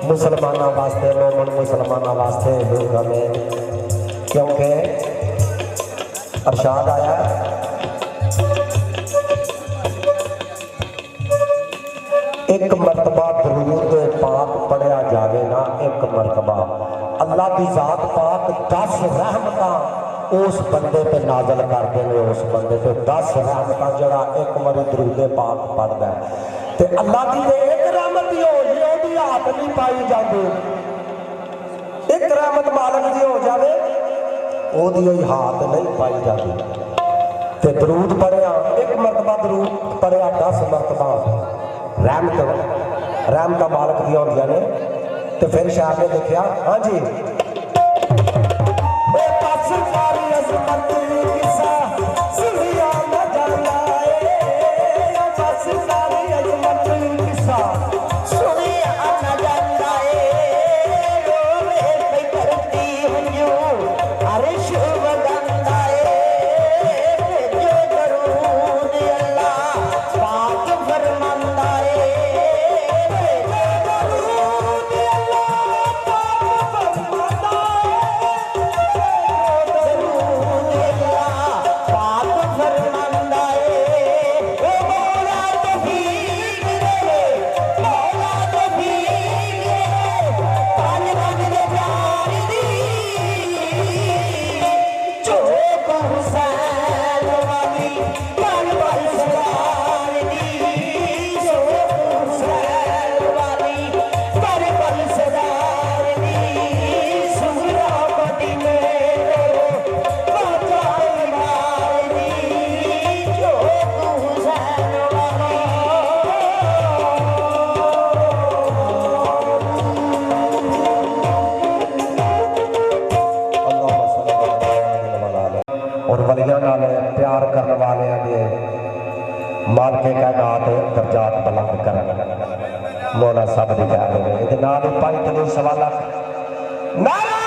मुसलमानों वास्ते मोमन मुसलमानों वास्ते हिंदू में, क्योंकि अरशाद आया एक मरतबा दरूद पाक पढ़िया जाए ना, एक मरतबा अल्लाह की जात पाक 10 रहमत उस बंदे पे नाजल करते हैं। उस बंदे पे 10 रहमत जरा एक बारी दरूद पाक पढ़ता है तो अल्लाह की एक रहमत ही हो हाथ नहीं पाई जाती। एक रहमत मालक की हो जाए वो हाथ नहीं पाई जाती। तो दरूद पढ़िया एक मरतबा, दरूद पढ़िया 10 मरतबा रहमत मालक दी होंदियां ने। तो फिर शाह ने लिखिया, हाँ जी, प्यार करने वाले मालके कायनात दर्जात बुलंद कर मौला सब दी खैर होवे। इहदे नाल 5 सवा लख नारा